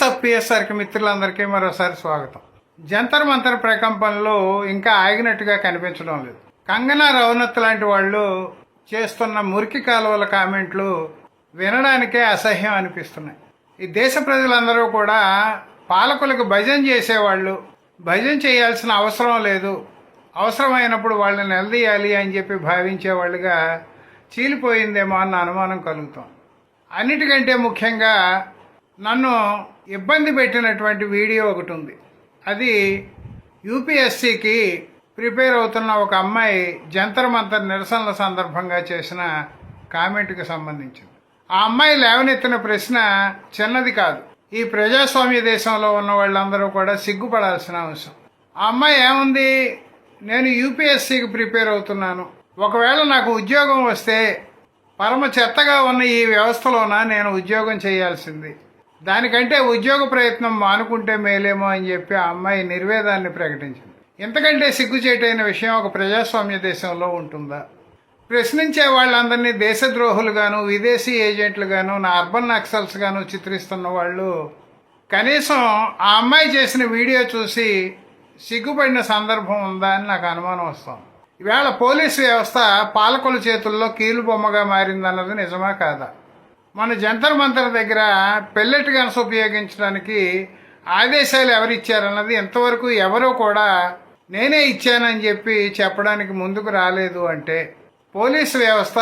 WhatsApp పిఎస్ఆర్కి మిత్రులందరికీ మరోసారి స్వాగతం. జంతర్ మంతర్ ప్రకంపనలు ఇంకా ఆగినట్టుగా కనిపించడం లేదు. కంగనా రనౌత్ లాంటి వాళ్ళు చేస్తున్న మురికి కాలువల కామెంట్లు వినడానికే అసహ్యం అనిపిస్తున్నాయి. ఈ దేశ ప్రజలందరూ కూడా పాలకులకు భజన చేసేవాళ్ళు, భజన చేయాల్సిన అవసరం లేదు, అవసరమైనప్పుడు వాళ్ళని నిలదీయాలి అని చెప్పి భావించేవాళ్ళుగా చీలిపోయిందేమో అన్న అనుమానం కలుగుతాం. అన్నిటికంటే ముఖ్యంగా నన్ను ఇబ్బంది పెట్టినటువంటి వీడియో ఒకటి ఉంది. అది యూపీఎస్సీకి ప్రిపేర్ అవుతున్న ఒక అమ్మాయి జంతర్ మంతర్ నిరసనల సందర్భంగా చేసిన కామెంట్కి సంబంధించింది. ఆ అమ్మాయి లేవనెత్తిన ప్రశ్న చిన్నది కాదు. ఈ ప్రజాస్వామ్య దేశంలో ఉన్న వాళ్ళందరూ కూడా సిగ్గుపడాల్సిన అవసరం. ఆ అమ్మాయి ఏముంది, నేను యూపీఎస్సీకి ప్రిపేర్ అవుతున్నాను, ఒకవేళ నాకు ఉద్యోగం వస్తే పరమ చెత్తగా ఉన్న ఈ వ్యవస్థలోన నేను ఉద్యోగం చేయాల్సింది, దానికంటే ఉద్యోగ ప్రయత్నం మానుకుంటే మేలేమో అని చెప్పి ఆ అమ్మాయి నిర్వేదాన్ని ప్రకటించింది. ఇంతకంటే సిగ్గుచేటైన విషయం ఒక ప్రజాస్వామ్య దేశంలో ఉంటుందా? ప్రశ్నించే వాళ్ళందరినీ దేశద్రోహులుగాను, విదేశీ ఏజెంట్లుగాను, నా అర్బన్ నక్సల్స్ గాను చిత్రిస్తున్న వాళ్ళు కనీసం ఆ అమ్మాయి చేసిన వీడియో చూసి సిగ్గుపడిన సందర్భం ఉందా అని నాకు అనుమానం వస్తుంది. ఈవేళ పోలీసు వ్యవస్థ పాలకుల చేతుల్లో కీలుబొమ్మగా మారిందన్నది నిజమా కాదా? మన జంతర్ మంతర్ దగ్గర పెల్లెట్ గన్స్ ఉపయోగించడానికి ఆదేశాలు ఎవరిచ్చారన్నది ఇంతవరకు ఎవరూ కూడా నేనే ఇచ్చానని చెప్పి చెప్పడానికి ముందుకు రాలేదు. అంటే పోలీసు వ్యవస్థ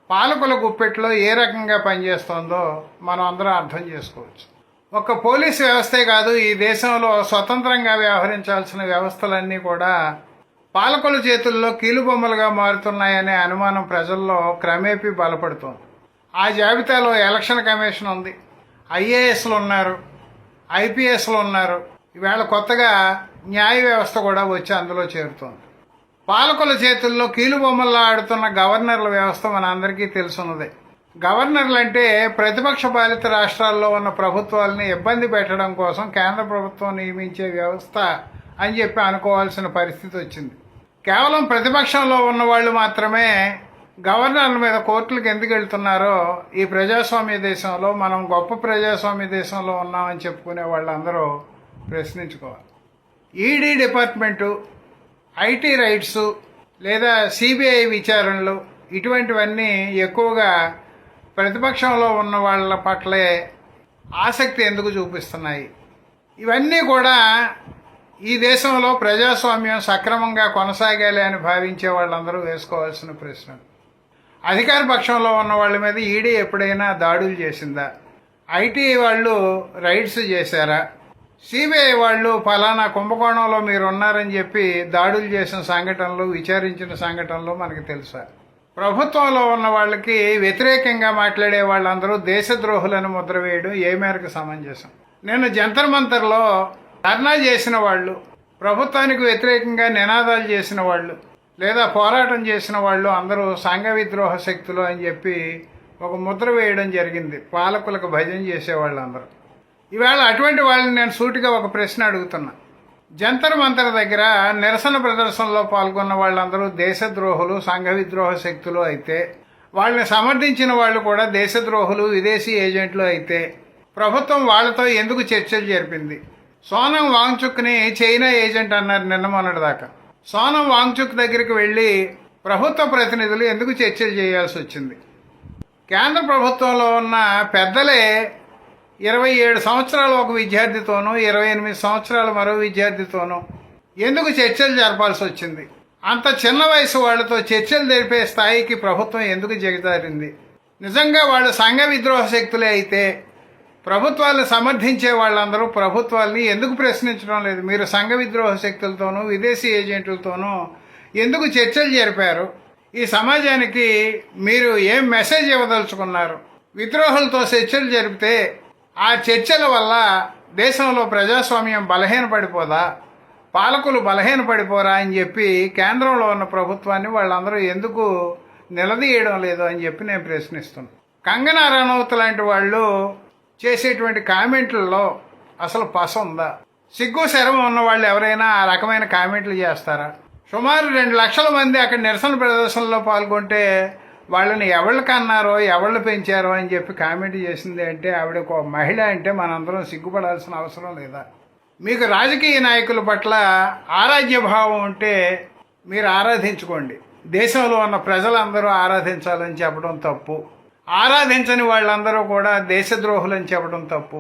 పాలకుల గుప్పెట్లో ఏ రకంగా పనిచేస్తుందో మనం అందరం అర్థం చేసుకోవచ్చు. ఒక్క పోలీసు వ్యవస్థే కాదు, ఈ దేశంలో స్వతంత్రంగా వ్యవహరించాల్సిన వ్యవస్థలన్నీ కూడా పాలకుల చేతుల్లో కీలుబొమ్మలుగా మారుతున్నాయనే అనుమానం ప్రజల్లో క్రమేపీ బలపడుతోంది. ఆ జాబితాలో ఎలక్షన్ కమిషన్ ఉంది, ఐఏఎస్లు ఉన్నారు, ఐపీఎస్లు ఉన్నారు, ఈవేళ కొత్తగా న్యాయ వ్యవస్థ కూడా వచ్చి అందులో చేరుతోంది. పాలకుల చేతుల్లో కీలుబొమ్మల్లో ఆడుతున్న గవర్నర్ల వ్యవస్థ మన అందరికీ తెలుసున్నదే. గవర్నర్లు అంటే ప్రతిపక్ష పాలిత రాష్ట్రాల్లో ఉన్న ప్రభుత్వాలని ఇబ్బంది పెట్టడం కోసం కేంద్ర ప్రభుత్వం నియమించే వ్యవస్థ అని చెప్పి అనుకోవాల్సిన పరిస్థితి వచ్చింది. కేవలం ప్రతిపక్షంలో ఉన్న వాళ్ళు మాత్రమే గవర్నర్ల మీద కోర్టులకు ఎందుకు వెళ్తున్నారో ఈ ప్రజాస్వామ్య దేశంలో, మనం గొప్ప ప్రజాస్వామ్య దేశంలో ఉన్నామని చెప్పుకునే వాళ్ళందరూ ప్రశ్నించుకోవాలి. ఈడీ డిపార్ట్మెంటు, ఐటీ రైట్స్ లేదా సిబిఐ విచారణలు ఇటువంటివన్నీ ఎక్కువగా ప్రతిపక్షంలో ఉన్న వాళ్ళ పట్లే ఆసక్తి ఎందుకు చూపిస్తున్నాయి? ఇవన్నీ కూడా ఈ దేశంలో ప్రజాస్వామ్యం సక్రమంగా కొనసాగాలి అని భావించే వాళ్ళందరూ వేసుకోవాల్సిన ప్రశ్న. అధికార పక్షంలో ఉన్న వాళ్ళ మీద ఈడీ ఎప్పుడైనా దాడులు చేసిందా? ఐటీ వాళ్ళు రైడ్స్ చేశారా? సిబిఐ వాళ్ళు ఫలానా కుంభకోణంలో మీరు ఉన్నారని చెప్పి దాడులు చేసిన సంఘటనలు, విచారించిన సంఘటనలు మనకు తెలుసా? ప్రభుత్వంలో ఉన్న వాళ్ళకి వ్యతిరేకంగా మాట్లాడే వాళ్ళందరూ దేశద్రోహులను ముద్ర వేయడం ఏ మేరకు సమంజసం? నేను జంతర్ మంతర్లో ధర్నా చేసిన వాళ్ళు, ప్రభుత్వానికి వ్యతిరేకంగా నినాదాలు చేసిన వాళ్ళు లేదా పోరాటం చేసిన వాళ్ళు అందరూ సంఘ విద్రోహ శక్తులు అని చెప్పి ఒక ముద్ర వేయడం జరిగింది పాలకులకు భజన చేసేవాళ్ళందరూ. ఈవేళ అటువంటి వాళ్ళని నేను సూటిగా ఒక ప్రశ్న అడుగుతున్నా. జంతర్ మంతర్ దగ్గర నిరసన ప్రదర్శనలో పాల్గొన్న వాళ్ళందరూ దేశద్రోహులు, సంఘ విద్రోహ శక్తులు అయితే, వాళ్ళని సమర్థించిన వాళ్ళు కూడా దేశద్రోహులు, విదేశీ ఏజెంట్లు అయితే ప్రభుత్వం వాళ్ళతో ఎందుకు చర్చలు జరిపింది? సోనం వాంగ్చుక్ని చైనా ఏజెంట్ అన్నారు నిన్న మొన్నటిదాకా. సోనం వాంగ్చుక్ దగ్గరికి వెళ్ళి ప్రభుత్వ ప్రతినిధులు ఎందుకు చర్చలు చేయాల్సి వచ్చింది? కేంద్ర ప్రభుత్వంలో ఉన్న పెద్దలే 27 సంవత్సరాలు ఒక విద్యార్థితోనూ, 28 సంవత్సరాలు మరో విద్యార్థితోనూ ఎందుకు చర్చలు జరపాల్సి వచ్చింది? అంత చిన్న వయసు వాళ్లతో చర్చలు జరిపే స్థాయికి ప్రభుత్వం ఎందుకు దిగజారింది? నిజంగా వాళ్ళు సంఘ విద్రోహ శక్తులే అయితే ప్రభుత్వాలను సమర్థించే వాళ్ళందరూ ప్రభుత్వాలని ఎందుకు ప్రశ్నించడం లేదు? మీరు సంఘ విద్రోహ శక్తులతోనూ, విదేశీ ఏజెంట్లతోనూ ఎందుకు చర్చలు జరిపారు? ఈ సమాజానికి మీరు ఏం మెసేజ్ ఇవ్వదలుచుకున్నారు? విద్రోహులతో చర్చలు జరిపితే ఆ చర్చల వల్ల దేశంలో ప్రజాస్వామ్యం బలహీనపడిపోదా? పాలకులు బలహీనపడిపోరా అని చెప్పి కేంద్రంలో ఉన్న ప్రభుత్వాన్ని వాళ్ళందరూ ఎందుకు నిలదీయడం లేదు అని చెప్పి నేను ప్రశ్నిస్తున్నాను. కంగనా రనౌత్ లాంటి వాళ్ళు చేసేటువంటి కామెంట్లలో అసలు పస ఉందా? సిగ్గు శరం ఉన్న వాళ్ళు ఎవరైనా ఆ రకమైన కామెంట్లు చేస్తారా? సుమారు 2 లక్షల మంది అక్కడ నిరసన ప్రదర్శనలో పాల్గొంటే వాళ్ళని ఎవళ్ళు కన్నారో ఎవళ్ళు పెంచారో అని చెప్పి కామెంట్ చేసింది అంటే ఆవిడ ఒక మహిళ అంటే మనందరం సిగ్గుపడాల్సిన అవసరం లేదా? మీకు రాజకీయ నాయకుల పట్ల ఆరాధ్య భావం ఉంటే మీరు ఆరాధించుకోండి. దేశంలో ఉన్న ప్రజలందరూ ఆరాధించాలని చెప్పడం తప్పు. ఆరాధించని వాళ్ళందరూ కూడా దేశద్రోహులని చెప్పడం తప్పు.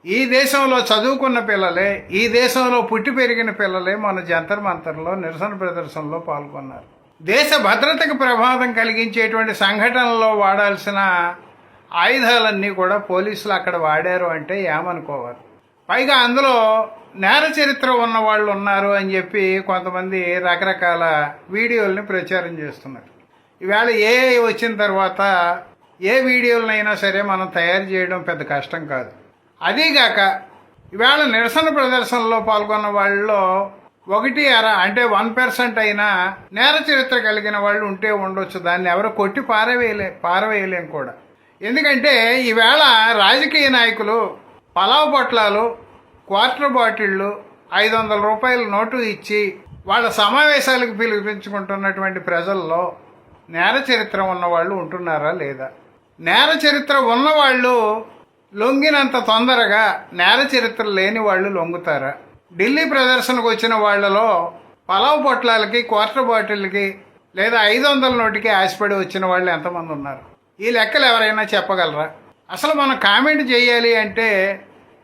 ఈ దేశంలో చదువుకున్న పిల్లలే, ఈ దేశంలో పుట్టి పెరిగిన పిల్లలే మన జంతర్ మంతర్లో నిరసన ప్రదర్శనలో పాల్గొన్నారు. దేశ భద్రతకు ప్రమాదం కలిగించేటువంటి సంఘటనలో వాడాల్సిన ఆయుధాలన్నీ కూడా పోలీసులు అక్కడ వాడారు అంటే ఏమనుకోవాలి? పైగా అందులో నేర చరిత్ర ఉన్న వాళ్ళు ఉన్నారు అని చెప్పి కొంతమంది రకరకాల వీడియోల్ని ప్రచారం చేస్తున్నారు. ఈవేళ ఏఐ వచ్చిన తర్వాత ఏ వీడియోలనైనా సరే మనం తయారు చేయడం పెద్ద కష్టం కాదు. అదీగాక ఈవేళ నిరసన ప్రదర్శనలో పాల్గొన్న వాళ్ళలో 1% అయినా నేర చరిత్ర కలిగిన వాళ్ళు ఉంటే ఉండొచ్చు. దాన్ని ఎవరు కొట్టి పారవేయలేం కూడా. ఎందుకంటే ఈవేళ రాజకీయ నాయకులు పలావ్ పొట్లాలు, క్వార్టర్ బాటిళ్ళు, 500 రూపాయల నోటు ఇచ్చి వాళ్ళ సమావేశాలకు పిలిపించుకుంటున్నటువంటి ప్రజల్లో నేర చరిత్ర ఉన్నవాళ్ళు ఉంటున్నారా లేదా? నేర చరిత్ర ఉన్నవాళ్ళు లొంగినంత తొందరగా నేర చరిత్ర లేని వాళ్ళు లొంగుతారా? ఢిల్లీ ప్రదర్శనకు వచ్చిన వాళ్లలో పలావ్ పొట్లాలకి, క్వార్టర్ బాటిల్కి లేదా 500 నోటికి ఆశపడి వచ్చిన వాళ్ళు ఎంతమంది ఉన్నారు? ఈ లెక్కలు ఎవరైనా చెప్పగలరా? అసలు మనం కామెంట్ చేయాలి అంటే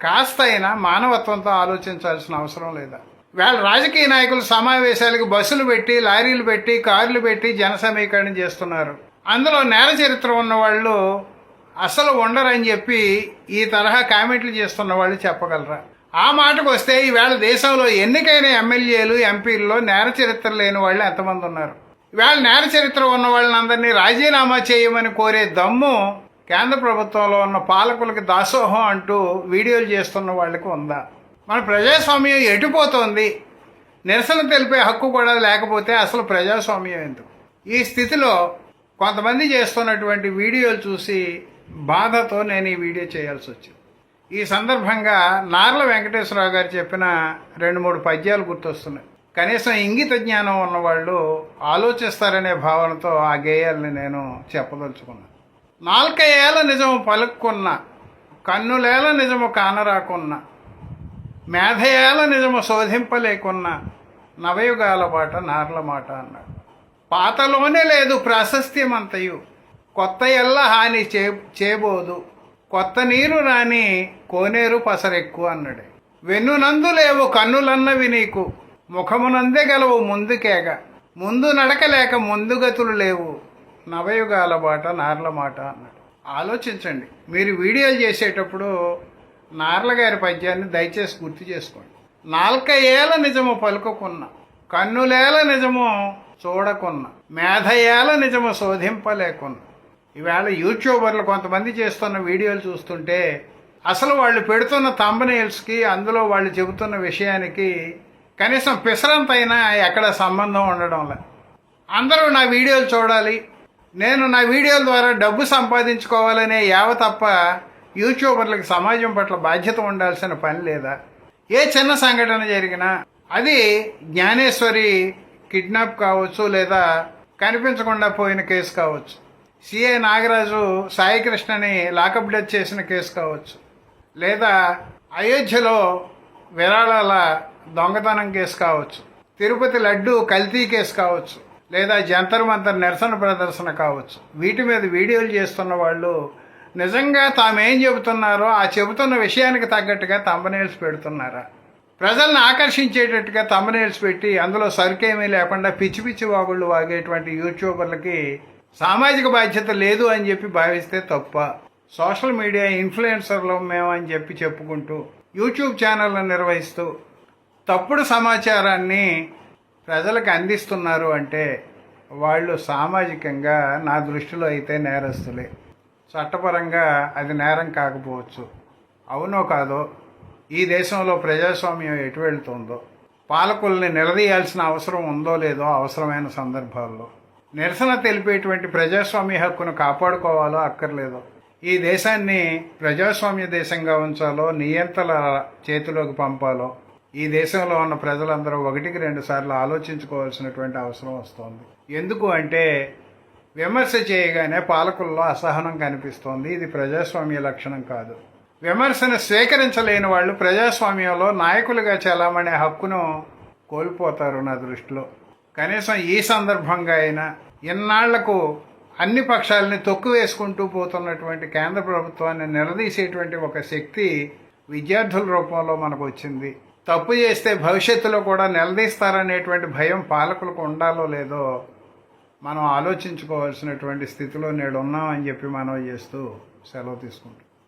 కాస్త అయినా మానవత్వంతో ఆలోచించాల్సిన అవసరం లేదా? వాళ్ళ రాజకీయ నాయకులు సమావేశాలకు బస్సులు పెట్టి, లారీలు పెట్టి, కార్లు పెట్టి జన సమీకరణ చేస్తున్నారు. అందులో నేర చరిత్ర ఉన్న వాళ్ళు అసలు ఉండరని చెప్పి ఈ తరహా కామెంట్లు చేస్తున్న వాళ్ళు చెప్పగలరా? ఆ మాటకు వస్తే ఈవేళ దేశంలో ఎన్నికైన ఎమ్మెల్యేలు, ఎంపీల్లో నేర చరిత్ర లేని వాళ్ళు ఎంతమంది ఉన్నారు? ఈవేళ నేర చరిత్ర ఉన్న వాళ్ళని రాజీనామా చేయమని కోరే దమ్ము కేంద్ర ప్రభుత్వంలో ఉన్న పాలకులకి దాసోహం అంటూ వీడియోలు చేస్తున్న వాళ్ళకి ఉందా? మన ప్రజాస్వామ్యం ఎటుపోతోంది? నిరసన తెలిపే హక్కు కూడా లేకపోతే అసలు ప్రజాస్వామ్యం ఎందుకు? ఈ స్థితిలో కొంతమంది చేస్తున్నటువంటి వీడియోలు చూసి బాధతో నేను ఈ వీడియో చేయాల్సి వచ్చింది. ఈ సందర్భంగా నార్ల వెంకటేశ్వరరావు గారు చెప్పిన 2-3 పద్యాలు గుర్తొస్తున్నాయి. కనీసం ఇంగిత జ్ఞానం ఉన్నవాళ్ళు ఆలోచిస్తారనే భావనతో ఆ గేయాల్ని నేను చెప్పదలుచుకున్నాను. 4 ఏళ్ల నిజము పలుక్కున్న, కన్నులేల నిజము కానరాకున్న, మేధయేల నిజము శోధింపలేకున్న, నవయుగాల బాట నార్ల మాట అన్నాడు. పాతలోనే లేదు ప్రాశస్త్యమంతయు, కొత్త ఎల్ల హాని చేబోదు, కొత్త నీరు రాని కోనేరు పసరెక్కు అన్నాడు. వెన్నునందు లేవు కన్నులన్నవి నీకు, ముఖమునందే గలవు ముందుకేగ, ముందు నడకలేక ముందుగతులు లేవు, నవయుగాల బాట నార్ల మాట అన్నాడు. ఆలోచించండి. మీరు వీడియోలు చేసేటప్పుడు నార్ల గారి పద్యాన్ని దయచేసి గుర్తు చేసుకోండి. 4 ఏళ్ల నిజము పలుకుకున్న, కన్నులేల నిజము చూడకున్న, మేధయేల నిజము శోధింపలేకున్న. ఈవేళ యూట్యూబర్లు కొంతమంది చేస్తున్న వీడియోలు చూస్తుంటే అసలు వాళ్ళు పెడుతున్న థంబ్నెయిల్స్కి, అందులో వాళ్ళు చెబుతున్న విషయానికి కనీసం పిసరంతైనా ఎక్కడ సంబంధం ఉండడంలే. అందరూ నా వీడియోలు చూడాలి, నేను నా వీడియోల ద్వారా డబ్బు సంపాదించుకోవాలనే యావ తప్ప యూట్యూబర్లకు సమాజం పట్ల బాధ్యత ఉండాల్సిన పని లేదా? ఏ చిన్న సంఘటన జరిగినా అది జ్ఞానేశ్వరి కిడ్నాప్ కావచ్చు, లేదా కనిపించకుండా పోయిన కేసు కావచ్చు, సిఐ నాగరాజు సాయికృష్ణని లాకప్ డెత్ చేసిన కేసు కావచ్చు, లేదా అయోధ్యలో విరాళాల దొంగతనం కేసు కావచ్చు, తిరుపతి లడ్డు కల్తీ కేసు కావచ్చు, లేదా జంతర్ మంతర్ నిరసన ప్రదర్శన కావచ్చు. వీటి మీద వీడియోలు చేస్తున్న వాళ్ళు నిజంగా తామేం చెబుతున్నారో ఆ చెబుతున్న విషయానికి తగ్గట్టుగా థంబ్నెయిల్స్ పెడుతున్నారా? ప్రజలను ఆకర్షించేటట్టుగా థంబ్నెయిల్స్ పెట్టి అందులో సరుకేమీ లేకుండా పిచ్చి పిచ్చి వాగుళ్ళు వాగేటువంటి యూట్యూబర్లకి సామాజిక బాధ్యత లేదు అని చెప్పి భావిస్తే తప్ప. సోషల్ మీడియా ఇన్ఫ్లుయెన్సర్లు మేము అని చెప్పి చెప్పుకుంటూ యూట్యూబ్ ఛానళ్ళను నిర్వహిస్తూ తప్పుడు సమాచారాన్ని ప్రజలకు అందిస్తున్నారు అంటే వాళ్ళు సామాజికంగా నా దృష్టిలో అయితే నేరస్తులే. చట్టపరంగా అది నేరం కాకపోవచ్చు. అవునో కాదో ఈ దేశంలో ప్రజాస్వామ్యం ఎటు వెళ్తుందో, పాలకుల్ని నిలదీయాల్సిన అవసరం ఉందో లేదో అవసరమైన సందర్భాల్లో, నిరసన తెలిపేటువంటి ప్రజాస్వామ్య హక్కును కాపాడుకోవాలో అక్కర్లేదో, ఈ దేశాన్ని ప్రజాస్వామ్య దేశంగా ఉంచాలో నియంత్రణ చేతిలోకి పంపాలో ఈ దేశంలో ఉన్న ప్రజలందరూ 1-2 సార్లు ఆలోచించుకోవాల్సినటువంటి అవసరం వస్తుంది. ఎందుకు అంటే విమర్శ చేయగానే పాలకుల్లో అసహనం కనిపిస్తోంది. ఇది ప్రజాస్వామ్య లక్షణం కాదు. విమర్శను స్వీకరించలేని వాళ్ళు ప్రజాస్వామ్యంలో నాయకులుగా చలామణే హక్కును కోల్పోతారు నా దృష్టిలో. కనీసం ఈ సందర్భంగా అయినా ఇన్నాళ్లకు అన్ని పక్షాలని తొక్కు వేసుకుంటూ పోతున్నటువంటి కేంద్ర ప్రభుత్వాన్ని నిలదీసేటువంటి ఒక శక్తి విద్యార్థుల రూపంలో మనకు వచ్చింది. తప్పు చేస్తే భవిష్యత్తులో కూడా నిలదీస్తారనేటువంటి భయం పాలకులకు ఉండాలో లేదో మనం ఆలోచించుకోవాల్సినటువంటి స్థితిలో నేడు ఉన్నామని చెప్పి మనం చేస్తూ సెలవు తీసుకుంటాం.